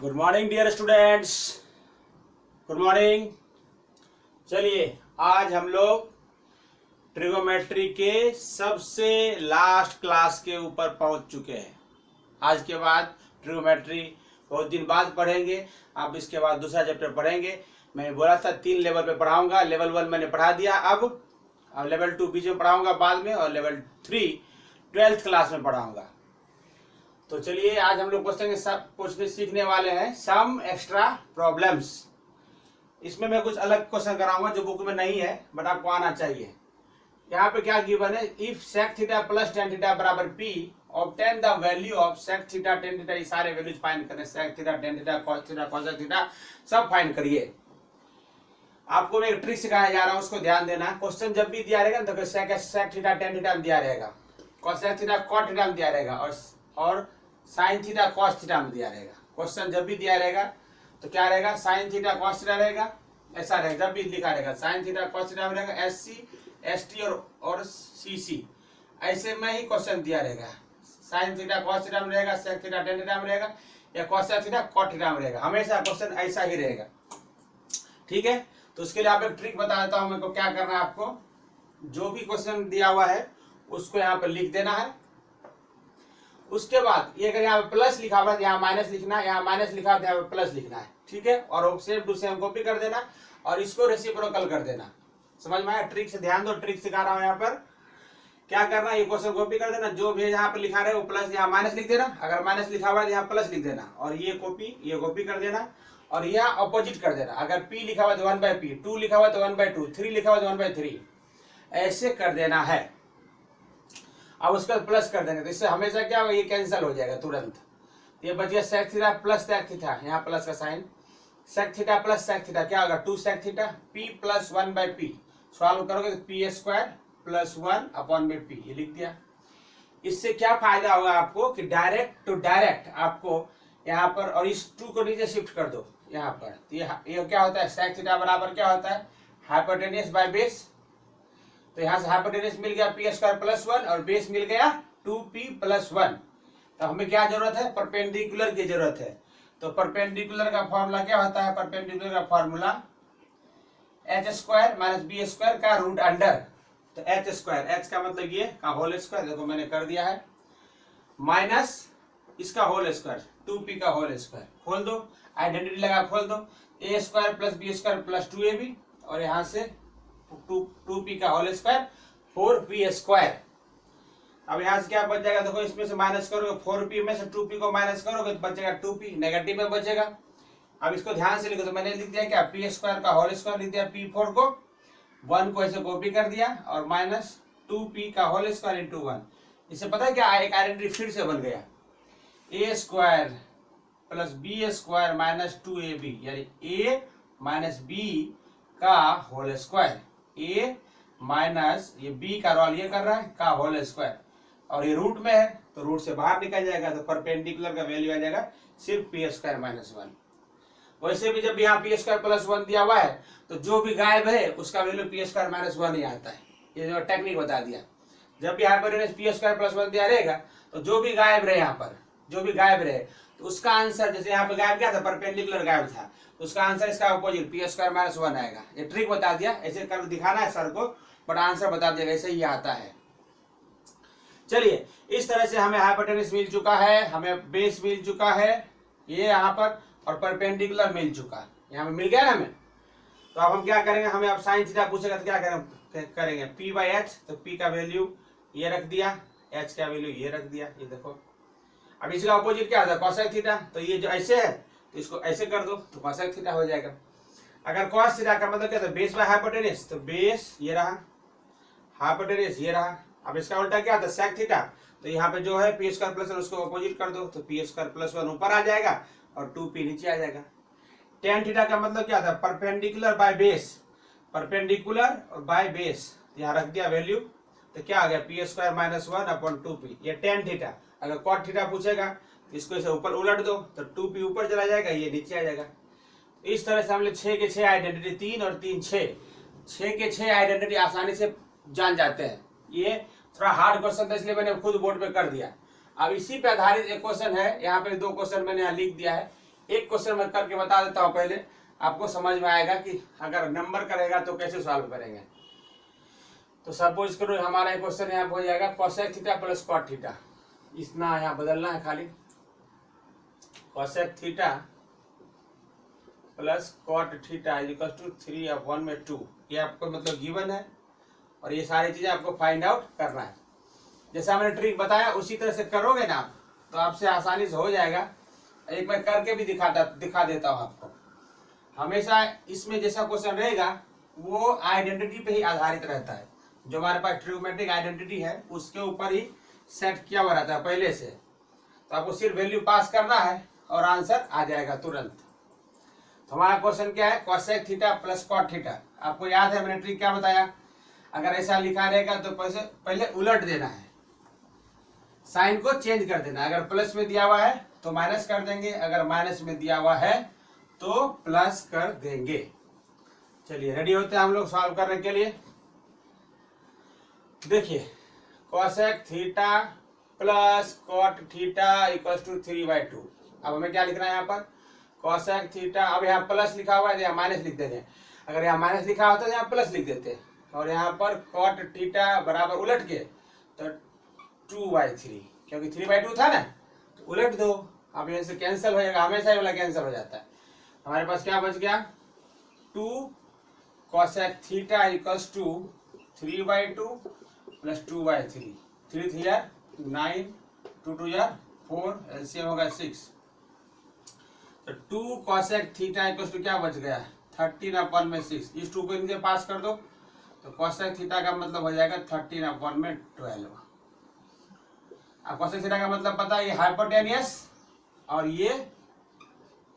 Good morning dear students. Good morning. चलिए आज हम लोग ट्रिगोमेट्री के सबसे लास्ट क्लास के ऊपर पहुंच चुके हैं। आज के बाद ट्रिगोमेट्री बहुत दिन बाद पढ़ेंगे। अब इसके बाद दूसरा चैप्टर पढ़ेंगे। मैंने बोला था 3 लेवल पे पढ़ाऊंगा। लेवल 1 मैंने पढ़ा दिया। अब लेवल 2 बीच में पढ़ाऊंगा बाद में, और लेवल 3 12th क्लास में पढ़ाऊंगा। तो चलिए आज हम लोग क्वेश्चन सीखने वाले हैं सम एक्स्ट्रा प्रॉब्लम्स। इसमें मैं कुछ अलग क्वेश्चन कराऊंगा जो बुक में नहीं है, बट आपको आना चाहिए। यहाँ पे क्या गिवन है, if sec theta plus tan theta बराबर p, obtain the value of sec theta tan theta. ये सारे वैल्यूज फाइंड करें, sec theta tan theta cos theta cosec theta सब फाइंड करिए। आपको मैं एक ट्रिक सिखाया जा रहा हूँ, उसको ध्यान देना। क्वेश्चन जब भी दिया रहेगा तो sec थीटा tan थीटा में दिया रहेगा, cosec थीटा cot थीटा में दिया रहेगा, और साइन थीटा कॉस थीटा में दिया रहेगा। क्वेश्चन जब भी दिया रहेगा तो क्या रहेगा, साइन थीटा कॉस थीटा रहेगा, ऐसा रहेगा। जब भी लिखा रहेगा साइन थीटा कॉस थीटा में रहेगा, SC ST और CC ऐसे में ही क्वेश्चन दिया रहेगा। साइन थीटा कॉस थीटा में रहेगा, सेक थीटा tan थीटा में रहेगा, या कॉसेक थीटा कॉट थीटा में रहेगा। हमेशा क्वेश्चन ऐसा ही रहेगा, ठीक है। तो उसके लिए आप एक ट्रिक बता देता हूं। मेरे को क्या करना है, आपको जो भी क्वेश्चन दिया हुआ है उसको यहाँ पर लिख देना है। उसके बाद ये अगर यहाँ पे प्लस लिखा हुआ है, यहाँ माइनस लिखना है, यहाँ माइनस लिखा है, यहाँ पे प्लस लिखना है, ठीक है। और सेम टू सेम कॉपी कर देना और इसको रेसिप्रोकल कर देना। समझ में आया? ट्रिक से ध्यान दो, ट्रिक सिखा रहा हूँ। यहाँ पर क्या करना है, ये क्वेश्चन कॉपी कर देना। जो भी यहाँ पर लिखा रहे वो प्लस, यहाँ माइनस लिख देना। अगर माइनस लिखा हुआ है यहाँ प्लस लिख देना, और ये कॉपी कर देना, और यहाँ अपोजिट कर देना। अगर p लिखा हुआ तो 1/p, 2 लिखा हुआ तो 1/2, 3 लिखा हुआ तो 1/3, ऐसे कर देना है। अब उसका प्लस कर देंगे तो इससे हमेशा क्या होगा, ये कैंसिल हो जाएगा तुरंत। ये बच गया sec theta plus sec theta, यहाँ प्लस का sign, sec theta plus sec theta क्या होगा, 2 sec theta, p plus 1/p। Solve करोगे तो p² प्लस 1/p, ये लिख दिया। इससे क्या फायदा होगा आपको कि डायरेक्ट टू डायरेक्ट आपको यहाँ पर, और इस 2 को नीचे शिफ्ट कर दो यहाँ पर। ये क्या होता है, sec थीटा बराबर क्या होता है, हाइपोटेन्यूज बाय बेस। तो यहां से हाइपोटेन्यूज मिल गया p² प्लस 1, और बेस मिल गया 2p प्लस 1। तो हमें क्या जरूरत है, परपेंडिकुलर की जरूरत है। तो परपेंडिकुलर का फॉर्मूला क्या होता है, परपेंडिकुलर का फॉर्मूला h² माइनस b² का रूट अंडर। तो h² का मतलब ये का होल स्क्वायर, देखो मैंने कर दिया है, माइनस इसका होल स्क्वायर 2p का होल स्क्वायर। खोल दो, आइडेंटिटी लगा खोल दो, a² plus b² plus 2ab, और यहाँ से 2p का होल स्क्वायर 4p²। अब यहाँ से क्या बच जाएगा, देखो इसमें से माइनस करोगे 4p में से 2p को माइनस करोगे तो बचेगा 2p, नेगेटिव में बचेगा। अब इसको ध्यान से लिखो, तो मैंने लिख दिया क्या, p² का होल स्क्वायर लिख दिया, p4 को 1 को ऐसे कॉपी कर दिया, और माइनस 2p का होल स्क्वायर इंटू 1। इससे पता है क्या, एक आइडेंटिटी फिर से बन गया, a² plus b² minus 2ab, यानी a माइनस b का होल स्क्वायर, a माइनस ये b का रोल ये कर रहा है का होल स्क्वायर, और ये रूट में है तो रूट से बाहर निकल जाएगा, तो परपेंडिकुलर का वैल्यू आ जाएगा सिर्फ p² माइनस 1। वैसे भी जब यहाँ p² प्लस 1 दिया हुआ है तो जो भी गायब है उसका वैल्यू p² माइनस 1 ही आता है। ये जो टेक्निक बता दिया, जब भी हाइपोटेन्यूज p² प्लस 1 दिया रहेगा तो जो भी गायब रहे, यहाँ पर जो भी गायब रहे तो उसका आंसर, जैसे यहाँ पे गायब क्या था, परपेंडिकुलर गायब था, तो उसका आंसर इसका अपोजिट p² माइनस 1 आएगा। ये ट्रिक बता दिया, ऐसे कर दिखाना है सर को, बट आंसर बता दिया ऐसे ही आता है। चलिए इस तरह से हमें हाइपोटेन्यूज मिल चुका है, हमें बेस मिल चुका है ये यहाँ पर, और परपेंडिकुलर मिल चुका, यहाँ पे मिल गया ना हमें। तो अब हम क्या करेंगे, हमें अब साइन थीटा पूछेगा तो क्या करेंगे, p/h, तो p का वैल्यू ये रख दिया, h का वैल्यू ये रख दिया, ये देखो। अब इसका अपोजिट क्या होता है, cosec थीटा, तो ये जो ऐसे है तो इसको ऐसे कर दो तो cosec थीटा हो जाएगा। अगर cos थीटा का मतलब क्या था, बेस बाय हाइपोटेन्यूज, तो बेस ये रहा, हाइपोटेन्यूज ये रहा। अब इसका उल्टा क्या था, sec थीटा, तो यहाँ पे जो है p² प्लस 1 उसको अपोजिट कर दो, तो p² प्लस 1 ऊपर आ जाएगा और 2p नीचे आ जाएगा। tan थीटा का मतलब क्या था, परपेंडिकुलर बाय बेस, परपेंडिकुलर और बाय बेस, यहाँ रख दिया वैल्यू, तो क्या आ गया p² माइनस 1/2p, ये tan थीटा। अगर cot थीटा पूछेगा तो इसको इसे ऊपर उलट दो तो 2p ऊपर चला जाएगा, ये नीचे आ जाएगा। इस तरह से हम लोग 6 के 6 आइडेंटिटी, 3 और 3 6 के 6 आइडेंटिटी आसानी से जान जाते हैं। ये थोड़ा हार्ड क्वेश्चन था इसलिए मैंने खुद बोर्ड पे कर दिया। अब इसी पे आधारित एक क्वेश्चन है, यहाँ पे 2 क्वेश्चन मैंने यहाँ लिख दिया है। एक क्वेश्चन मैं करके बता देता हूं, पहले आपको समझ में आएगा कि अगर नंबर करेगा तो कैसे सॉल्व करेंगे। तो सपोज करो हमारा एक क्वेश्चन यहाँ हो जाएगा cosec theta plus cot theta, इतना यहाँ बदलना है खाली, cosec theta plus cot theta equal to 3/2, ये आपको मतलब गिवन है और ये सारी चीजें आपको फाइंड आउट करना है। जैसा मैंने ट्रिक बताया उसी तरह से करोगे ना आप, तो आपसे आसानी से हो जाएगा। एक मैं करके भी दिखा देता हूँ आपको। हमेशा इसमें जैसा क्वेश्चन रहेगा वो आइडेंटिटी पे ही आधारित रहता है, जो हमारे पास ट्रिग्नोमेट्रिक आइडेंटिटी है उसके ऊपर ही सेट किया हुआ रहता है पहले से। तो आपको सिर्फ वैल्यू पास करना है और आंसर आ जाएगा तुरंत। तो हमारा क्वेश्चन क्या है, cosec theta plus cot theta. आपको याद है मैंने ट्रिक क्या बताया, अगर ऐसा लिखा रहेगा तो पहले उलट देना है, साइन को चेंज कर देना। अगर प्लस में दिया हुआ है तो माइनस कर देंगे, अगर माइनस में दिया हुआ है तो प्लस कर देंगे। चलिए रेडी होते हैं हम लोग सॉल्व करने के लिए। देखिए cosec theta plus cot theta equal to 3/2। अब हमें क्या लिखना है यहाँ पर, cosec थीटा, अब यहाँ प्लस लिखा हुआ है तो यहाँ माइनस लिख देते हैं। अगर यहाँ माइनस लिखा होता तो यहाँ प्लस लिख देते, और यहाँ पर cot थीटा बराबर उलट के तो 2/3, क्योंकि 3/2 था ना तो उलट दो। अब यहाँ से कैंसिल हो जाएगा, हमेशा ये वाला कैंसिल हो जाता है। हमारे पास क्या बच गया, 2 cosec theta equals to 3/2 plus 2/3, 3 3 9, 2 2 4, LCM होगा 6। तो 2 cosec थीटा इक्वल्स टू क्या बच गया, 13/6। इस 2 को इनके पास कर दो तो cosec थीटा का मतलब हो जाएगा 13/12। अब cosec थीटा का मतलब पता है, ये हाइपोटेनियस और ये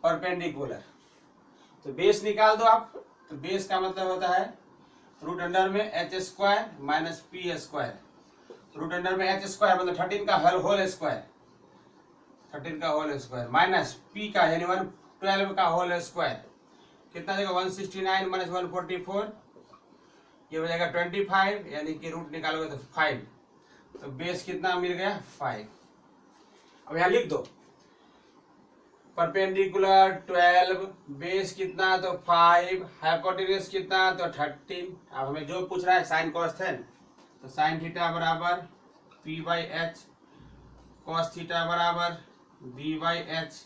परपेंडिकुलर। तो बेस निकाल दो आप, तो बेस का मतलब होता है रूट अंडर में h² minus p²। Root under में h² मतलब 13 का होल स्क्वायर, 13 का होल स्क्वायर माइनस p का यानी 112 का होल स्क्वायर। कितना देगा, 169 माइनस 144, ये हो जाएगा 25, यानी कि रूट निकालोगे तो 5। तो बेस कितना मिल गया, 5। अब यहाँ लिख दो परपेंडिकुलर 12, बेस कितना तो 5, हाइपोटेन्यूज कितना तो 13। अब हमें जो पूछ रहा है साइन कॉस थीटा, तो साइन थीटा बराबर p/h, कॉस थीटा बराबर b/h,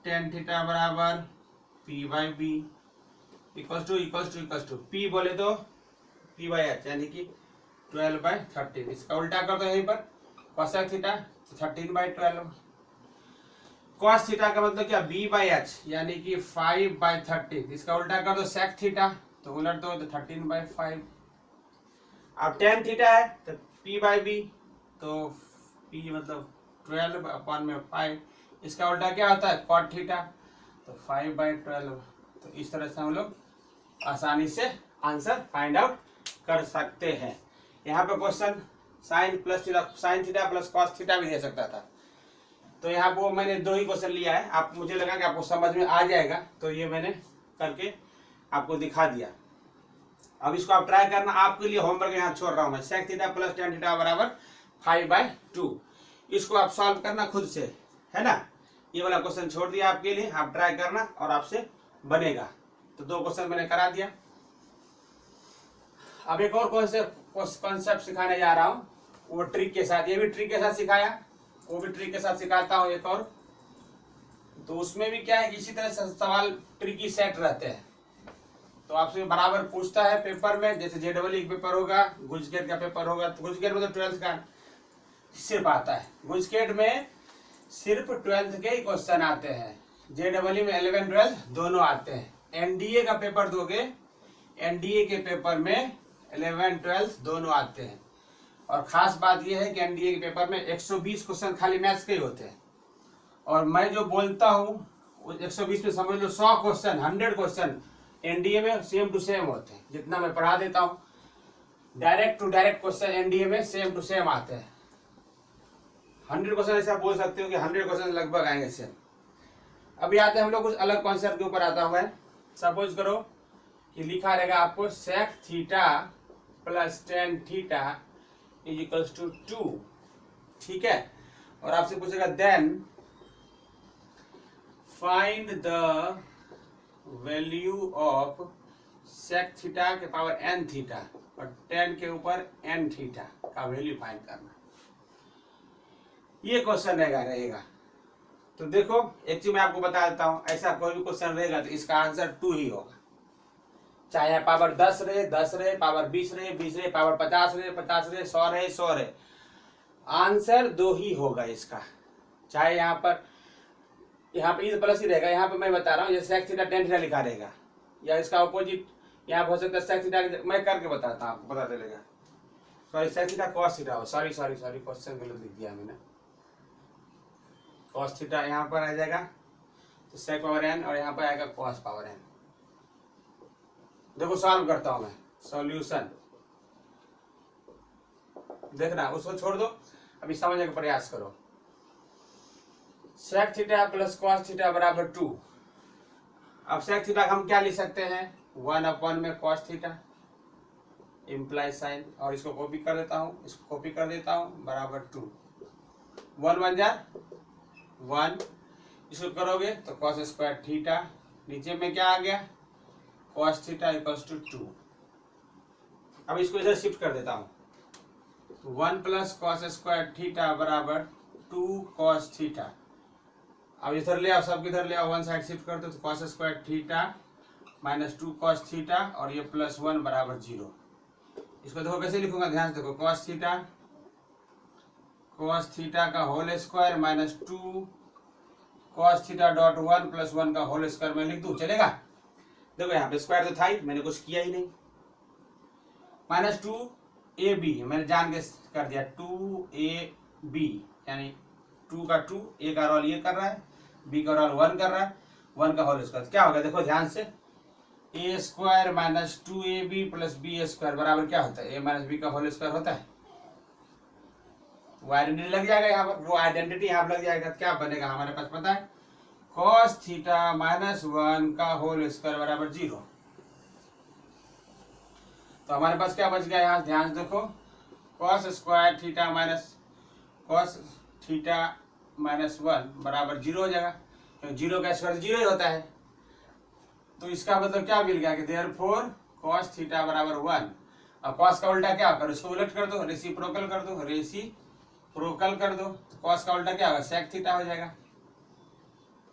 टेन थीटा बराबर p/b, इक्वल्स टू p बोले तो p/h यानी कि 12/13। इसका उल्टा कर दो यहीं पर, cosec थीटा 13/12, cos थीटा का मतलब क्या, b/h यानी कि 5/13। इसका उल्टा कर दो sec थीटा, तो उलट दो तो 13/5। अब tan थीटा है तो p/b, तो p मतलब 12/5। इसका उल्टा क्या होता है, cot थीटा, तो 5/12। तो इस तरह से हम लोग आसानी से आंसर फाइंड आउट कर सकते हैं। यहाँ पे question sign theta plus cos theta भी दे सकता था, तो यहाँ पर मैंने 2 ही क्वेश्चन लिया है। आप मुझे लगा कि आपको समझ में आ जाएगा, तो ये मैंने करके आपको दिखा दिया। अब इसको आप ट्राई करना, आपके लिए होमवर्क यहाँ छोड़ रहा हूँ मैं। sec theta plus tan theta बराबर 5/2, इसको आप सॉल्व करना खुद से, है ना। ये वाला क्वेश्चन छोड़ दिया आपके लिए, आप ट्राई करना और आपसे बनेगा। तो 2 क्वेश्चन मैंने करा दिया। अब एक और कॉन्सेप्ट सिखाने जा रहा हूँ, वो ट्रिक के साथ। ये भी ट्रिक के साथ सिखाया, वो भी ट्रिक के साथ सिखाता हूँ एक और। तो उसमें भी क्या है, इसी तरह से सवाल ट्रिकी सेट रहते हैं। तो आपसे बराबर पूछता है पेपर में, जैसे JEE का पेपर होगा, गुजकेट का पेपर होगा। तो गुजकेट में तो 12th का सिर्फ आता है, गुजकेट में सिर्फ 12th के ही क्वेश्चन आते हैं। JEE में 11 12 दोनों आते हैं। NDA का पेपर दोगे, NDA के पेपर में 11 12 दोनों आते हैं। और खास बात यह है कि NDA के पेपर में 120 क्वेश्चन खाली मैथ्स के ही होते हैं, और मैं जो बोलता हूँ 120 में समझ लो 100 क्वेश्चन, 100 क्वेश्चन NDA में सेम टू सेम होते हैं। जितना मैं पढ़ा देता हूँ direct to direct question NDA में सेम टू सेम आते हैं। 100 क्वेश्चन ऐसा बोल सकते हो कि 100 क्वेश्चन लगभग आएंगे सेम। अभी आते हैं हम लोग कुछ अलग कॉन्सेप्ट के ऊपर आता हुआ है। सपोज करो कि लिखा रहेगा आपको sec theta plus tan theta is equals to 2, ठीक है। और आपसे पूछेगा then find the value of sec theta के पावर एन थीटा और टेन के ऊपर एन थीटा का वैल्यू फाइंड करना, ये क्वेश्चन रहेगा। तो देखो एक चीज मैं आपको बता देता हूं, ऐसा कोई भी क्वेश्चन रहेगा तो इसका आंसर 2 ही होगा, चाहे पावर 10 रहे 10 रहे, पावर 20 रहे 20 रहे, पावर 50 रहे 50 रहे, 100 रहे 100 रहे, आंसर 2 ही होगा इसका। चाहे यहाँ पर ये प्लस ही रहेगा, यहाँ पे मैं बता रहा हूँ जैसे सेक थीटा टेन थीटा लिखा रहेगा, या इसका ऑपोजिट यहाँ हो सकता है सेक थीटा, मैं करके बताता हूँ आपको पता चलेगा। Sorry sec theta cos theta हो, सॉरी क्वेश्चन गलत लिख दिया मैंने। कॉस थीटा यहाँ पर आ जाएगा तो सेक पावर एन और यहाँ पर आएगा कॉस पावर एन। देखो सॉल्व करता हूं मैं, सॉल्यूशन देखना, उसको छोड़ दो, अभी समझने का प्रयास करो। Sec theta plus cos theta बराबर 2। अब सेक थीटा हम क्या लिख सकते हैं, 1 में कॉस थीटा इम्प्लाई साइन, और इसको कॉपी कर देता हूं, इसको कॉपी कर देता हूं, बराबर 2, 1 1 जा 1, इसको करोगे तो कॉस स्क्वायर थीटा, नीचे में क्या आ गया कॉस थीटा इक्वल्स टू 2। अब इसको इधर शिफ्ट कर देता हूं, 1 प्लस कॉस स्क्वायर थीटा बराबर 2 कॉस थीटा। अब इधर ले आओ, सब इधर ले आओ, वन साइड शिफ्ट कर दो तो cos square theta minus 2 cos theta और ये प्लस 1 बराबर 0। इसको देखो कैसे लिखूंगा, ध्यान से देखो, कॉस थीटा का whole square minus 2 cos theta dot 1 plus 1 का होल स्क्वायर मैं लिख दूं, चलेगा। देखो यहाँ पे स्क्वायर तो था ही, मैंने कुछ किया ही नहीं, माइनस 2ab मैंने जान के कर दिया, 2ab यानी 2 का 2, a का रोल ये कर रहा है, b का रोल 1 कर रहा है, 1 का होल स्क्वायर क्या होगा, देखो ध्यान से, a square minus 2ab plus b square बराबर क्या होता है, a माइनस b का होल स्क्वायर होता है। वो आइडेंटिटी लग जाएगा यहाँ पर, वो आइडेंटिटी यहाँ पर लग जाएगा, क्या बनेगा हमारे पास पता है, कॉस थीटा माइनस 1 का होल स्क्वायर बराबर 0। तो हमारे पास क्या बच गया, यहाँ ध्यान से देखो, cos square theta minus cos theta minus 1 बराबर 0 हो जाएगा, क्योंकि 0 का स्क्वायर 0 ही होता है। तो इसका मतलब क्या मिल गया कि देयरफॉर कॉस थीटा बराबर 1। अब कॉस का उल्टा क्या होगा, उसको उलट कर दो, रेसिप्रोकल कर दो, रेसिप्रोकल कर दो, तो कॉस का उल्टा क्या होगा, सेक थीटा हो जाएगा।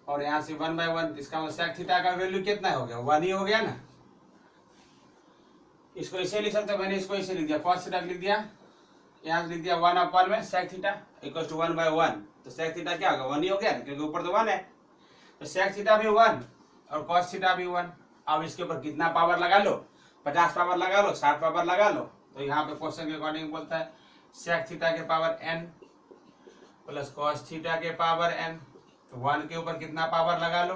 और यहाँ से 1/1, इसका मतलब सेक थीटा का वैल्यू कितना हो गया, 1 ही हो गया ना। इसको इसे लिख सकते हो, मैंने इसको इसे लिख दिया, कॉस थीटा लिख दिया, यहाँ से लिख दिया 1/1 में सेक थीटा इक्वल टू 1/1, तो सेक थीटा क्या होगा, 1 ही हो गया, क्योंकि ऊपर तो 1 है, तो सेक थीटा भी 1 और कॉस थीटा भी 1। अब इसके ऊपर कितना पावर लगा लो, 50 पावर लगा लो, 60 पावर लगा लो, तो यहाँ पे क्वेश्चन के अकॉर्डिंग बोलता है सेक थीटा के power n plus cos theta के पावर n, तो 1 के ऊपर कितना पावर लगा लो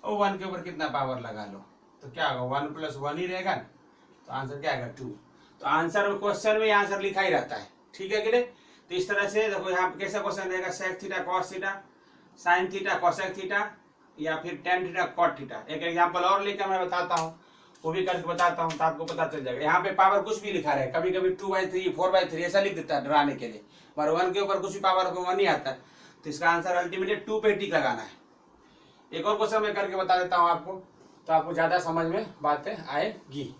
और 1 के ऊपर कितना पावर लगा लो, तो क्या होगा 1 प्लस 1 ही रहेगा, तो आंसर क्या आएगा 2। तो आंसर क्वेश्चन में आंसर लिखा ही रहता है, ठीक है कि नहीं। तो इस तरह से देखो यहाँ पे कैसा क्वेश्चन रहेगा, sec theta cos theta sine theta cosec theta या फिर टेन थीटा कॉट थीटा। एक एग्जांपल और लेकर मैं बताता हूँ, वो भी करके बताता हूँ तो आपको पता चल जाएगा। यहाँ पे पावर कुछ भी लिखा रहे, कभी कभी 2/3 4/3 ऐसा लिख देता है डराने के लिए, पर 1 के ऊपर कुछ भी पावर को 1 नहीं आता, तो इसका आंसर अल्टीमेटली 2 पे टिक लगाना है। एक और क्वेश्चन मैं करके बता देता हूँ आपको, तो आपको ज्यादा समझ में बातें आएगी।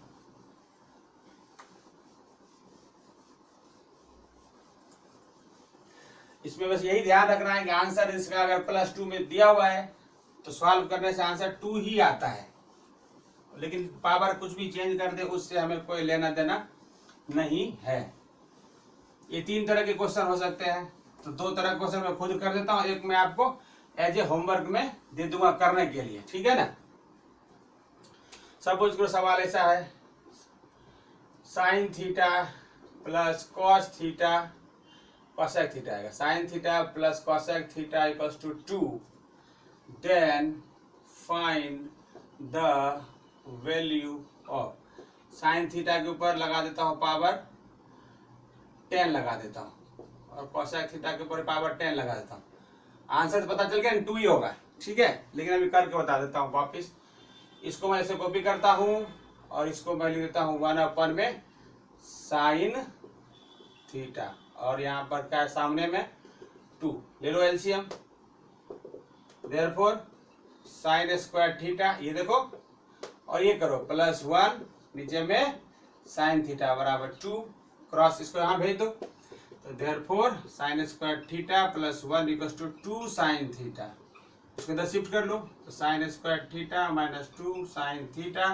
इसमें बस यही ध्यान रखना है कि आंसर इसका अगर +2 में दिया हुआ है तो सॉल्व करने से आंसर 2 ही आता है, लेकिन पावर कुछ भी चेंज कर दे उससे हमें कोई लेना देना नहीं है। ये 3 तरह के क्वेश्चन हो सकते हैं, तो 2 तरह के क्वेश्चन मैं खुद कर देता हूँ, एक मैं आपको एज ए होमवर्क में दे दूंगा करने के लिए, ठीक है ना। सपोज करो सवाल ऐसा है, sine theta plus cos theta cosec theta आएगा, sine theta plus cosec theta equals to 2, then find the value of, sine theta के ऊपर लगा देता हूँ पावर 10 लगा देता हूँ और कोसेक थीटा के ऊपर पावर 10 लगा देता हूँ। आंसर तो पता चल गया 2 ही होगा, ठीक है, लेकिन अभी करके बता देता हूँ वापिस। इसको मैं ऐसे कॉपी करता हूँ और इसको मैं लिख देता हूँ 1/, में साइन थीटा और यहाँ पर क्या है सामने में 2, ले लो LCM, therefore sine square theta, ये देखो, और ये करो +1 नीचे में साइन थीटा बराबर 2, क्रॉस इसको यहाँ भेज दो, तो therefore sine square theta +1 equals to 2 sine theta. इसको इधर शिफ्ट कर लो, तो sine square theta -2 sine theta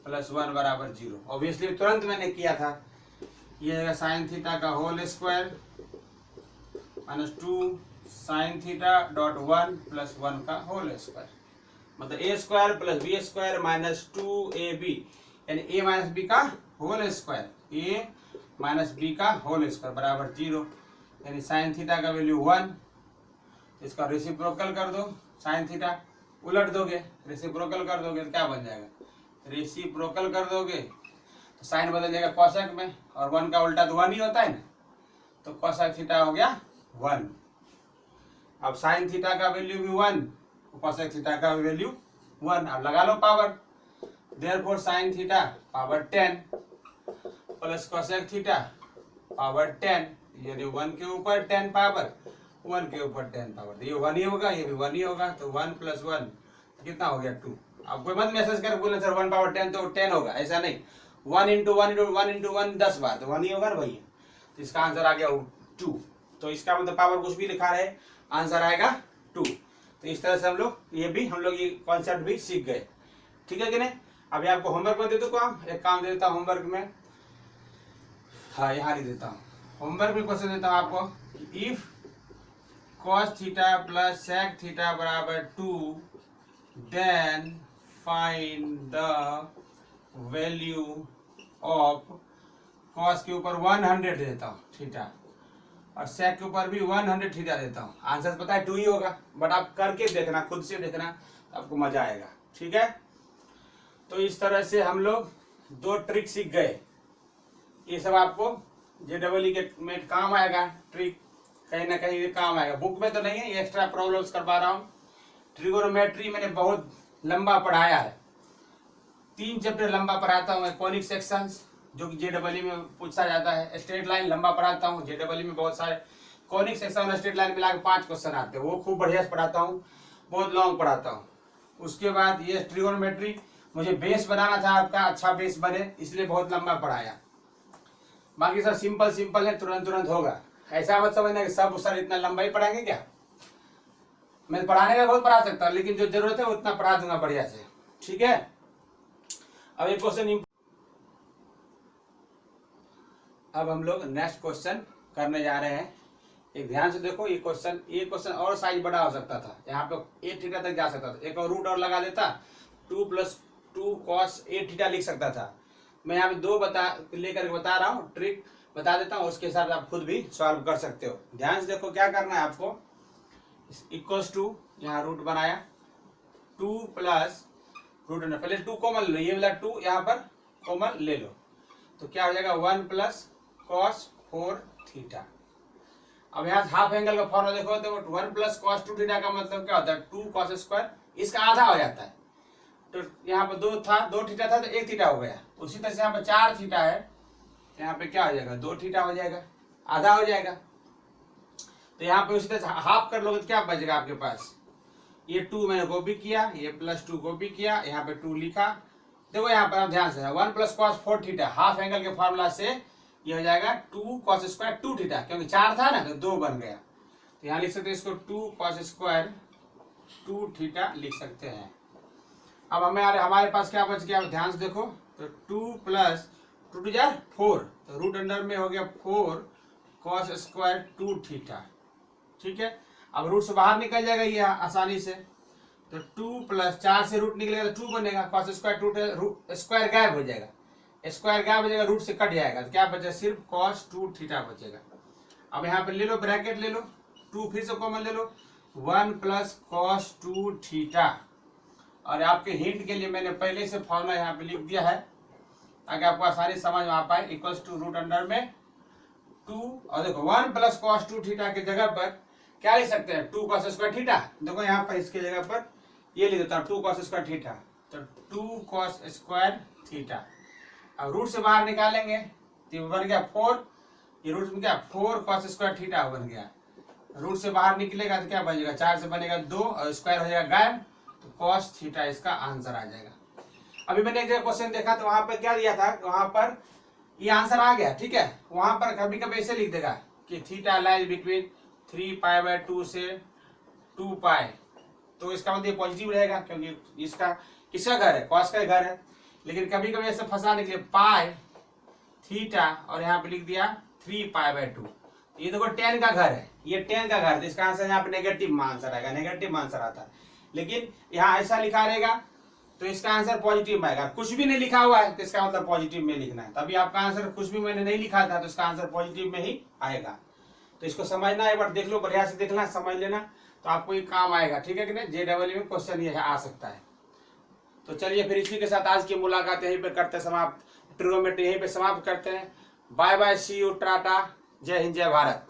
+1 बराबर 0। ऑब्वियसली तुरंत मैंने किया था, ये है साइन थीटा का whole square -2 sine theta dot 1 +1 का होल स्क्वायर, मतलब a square plus b square -2ab, यानी a माइनस बी का whole square, a minus b का होल स्क्वायर बराबर 0, यानी साइन थीटा का वैल्यू 1। इसका रेसिप्रोकल कर दो, साइन थीटा उलट दोगे, रेसिप्रोकल कर दोगे तो क्या बन जाएगा, रेसिप्रोकल कर दोगे तो साइन बदल जाएगा कोसेक में, और 1 का उल्टा तो 1 ही होता है ना, तो कोसेक थीटा हो गया 1। अब साइन थीटा का वैल्यू भी 1, कोसेक थीटा का वैल्यू 1, अब लगा low power, therefore sine theta power 10 plus cosec theta power 10, यानी 1 के ऊपर 10 पावर, 1 के ऊपर 10 पावर, तो ये 1 ही होगा, ये भी 1 ही होगा, तो 1 + 1 कितना हो गया 2। अब कोई मत मैसेज कर बोले सर 1 पावर 10 तो 10 होगा, ऐसा नहीं, 1 × 1 × 1 × 1 10 बार, तो 1 ही होगा ना भैया, तो इसका आंसर आ गया 2। तो इसका मतलब पावर कुछ भी लिखा रहे, आंसर आएगा 2। तो इस तरह से हम लोग ये कॉन्सेप्ट भी सीख गए, ठीक है कि नहीं। अभी आपको होमवर्क में दे दो काम, एक काम दे देता हूँ होमवर्क में, हाँ यहाँ लिख देता हूँ, होमवर्क में क्वेश्चन देता हूँ आपको, if cos theta plus sec theta बराबर 2, then find the value of cos के ऊपर 100 देता हूँ थीटा, और sec के ऊपर भी 100 थीटा देता हूँ। आंसर पता है 2 ही होगा, बट आप करके देखना, खुद से देखना, आपको मजा आएगा, ठीक है। तो इस तरह से हम लोग 2 ट्रिक सीख गए, ये सब आपको JEE के में काम आएगा, ट्रिक कहीं ना कहीं काम आएगा, बुक में तो नहीं है, एक्स्ट्रा प्रॉब्लम्स करवा रहा हूँ। ट्रिगोनोमेट्री मैंने बहुत लंबा पढ़ाया है, 3 चैप्टर लंबा पढ़ाता हूँ मैं, कॉनिक सेक्शंस जो कि JEE में पूछा जाता है, स्ट्रेट लाइन लंबा पढ़ाता हूँ, JEE में बहुत सारे कॉनिक सेक्शन और स्ट्रेट लाइन मिला के 5 क्वेश्चन आते हैं, वो खूब बढ़िया से पढ़ाता हूँ, बहुत लॉन्ग पढ़ाता हूँ। उसके बाद ये ट्रिगोनोमेट्री मुझे बेस बनाना था, आपका अच्छा बेस बने, इसलिए बहुत लंबा पढ़ाया। बाकी सब सिंपल सिंपल है, तुरंत तुरंत होगा, ऐसा मत समझना कि सब सर इतना लंबा ही पढ़ाएंगे क्या, मैं पढ़ाने का बहुत पढ़ा सकता हूँ, लेकिन जो जरूरत है उतना पढ़ा दूंगा बढ़िया से, ठीक है। अब एक क्वेश्चन, अब हम लोग नेक्स्ट क्वेश्चन करने जा रहे हैं, एक ध्यान से देखो, ये क्वेश्चन और साइज बड़ा हो सकता था, यहाँ पे 8 थीटा तक जा सकता था, एक और रूट और लगा देता, 2 + 2 cos 8 थीटा लिख सकता था। मैं यहाँ पे 2 लेकर बता रहा हूँ, ट्रिक बता देता हूँ, उसके हिसाब से आप खुद भी सॉल्व कर सकते हो। ध्यान से देखो क्या करना है आपको, इक्वल्स टू, यहाँ रूट बनाया, 2 + रूट, पहले 2 कॉमन लो, ये वाला 2 यहाँ पर कॉमन ले लो, तो क्या हो जाएगा 1 + cos 4 थीटा। अब यहाँ हाफ एंगल का फॉर्मूला देखो, तो 1 + cos 2 थीटा का मतलब क्या होता है, 2 cos स्क्वायर, इसका आधा हो जाता है, तो यहाँ पर 2 थीटा था तो 1 थीटा हो गया। उसी तरह से यहाँ पर 4 थीटा है, यहाँ पे क्या हो जाएगा 2 थीटा हो जाएगा, आधा हो जाएगा। तो यहाँ पे उसी तरह से हाफ कर लोगे तो क्या बचेगा आपके पास, ये 2 मैंने कॉपी किया, ये +2 कॉपी किया, यहाँ पे 2 लिखा। देखो यहाँ पर आप ध्यान से 1 + cos 4 थीटा, हाफ एंगल के फॉर्मूला से ये हो जाएगा 2 cos स्क्वायर 2 थीटा, क्योंकि 4 था ना तो 2 बन गया, तो यहाँ लिख सकते हैं इसको 2 cos स्क्वायर 2 थीटा लिख सकते हैं। अब हमारे पास क्या बच गया, ध्यान से देखो, तो 2 + 2 × 4, तो रूट अंडर में हो गया 4 cos स्क्वायर 2 थीटा, ठीक है। अब रूट से बाहर निकल जाएगा ये आसानी से, तो 2 + 4 से रूट निकलेगा तो 2 बनेगा, cos स्क्वायर 2 रूट स्क्वायर गायब हो जाएगा, स्क्वायर गायब हो जाएगा, रूट से कट जाएगा, तो क्या बचेगा सिर्फ cos 2 थीटा बचेगा। अब यहाँ पे ले लो ब्रैकेट ले लो, 2 फिर से कॉमन ले लो, 1 + cos 2 थीटा। और आपके हिंट के लिए मैंने पहले से फॉर्मूला यहाँ पे लिख दिया है ताकि आपको आसानी समझ में आ पाए, इक्वल्स टू रूट अंडर में 2, और देखो 1 + cos 2 थीटा की जगह पर क्या लिख सकते हैं 2 cos स्क्वायर थीटा। देखो यहाँ पर इसके जगह पर ये लिख देता हूँ 2 cos स्क्वायर थीटा, तो 2 cos स्क्वायर थीटा। अब रूट से बाहर निकालेंगे तो बन गया 4, ये रूट में क्या 4 cos स्क्वायर थीटा बन गया। रूट से बाहर निकलेगा तो क्या बनेगा 4 से बनेगा 2 और स्क्वायर हो जाएगा गायब, तो कॉस थीटा इसका आंसर आ जाएगा। अभी मैंने एक जगह क्वेश्चन देखा तो वहां पर क्या दिया था, वहां पर ये आंसर आ गया, ठीक है। वहां पर कभी कभी ऐसे लिख देगा कि थीटा लाइज बिटवीन 3π/2 से 2π, तो इसका मतलब पॉजिटिव रहेगा क्योंकि इसका किसका घर है, कॉस का घर है। लेकिन कभी कभी ऐसे फंसाने के लिए पाई थीटा और यहाँ पे लिख दिया 3π/2, ये देखो टेन का घर है, ये टेन का घर, तो इसका आंसर यहाँ पे नेगेटिव आंसर आएगा, नेगेटिव आंसर आता है। लेकिन यहाँ ऐसा लिखा रहेगा तो इसका आंसर पॉजिटिव में आएगा। कुछ भी नहीं लिखा हुआ है तो इसका मतलब पॉजिटिव में लिखना है, तभी आपका आंसर, कुछ भी मैंने नहीं लिखा था तो इसका आंसर पॉजिटिव में ही आएगा। तो इसको समझना, एक बार देख लो, बढ़िया से देखना, समझ लेना, तो आपको ये काम आएगा, ठीक है कि नहीं। JEE में क्वेश्चन ये आ सकता है। तो चलिए फिर इसी के साथ आज की मुलाकात यहीं पे करते हैं समाप्त, ट्रिगोनोमेट्री यहीं पे समाप्त करते हैं। Bye bye, see you, tata, जय हिंद, जय भारत।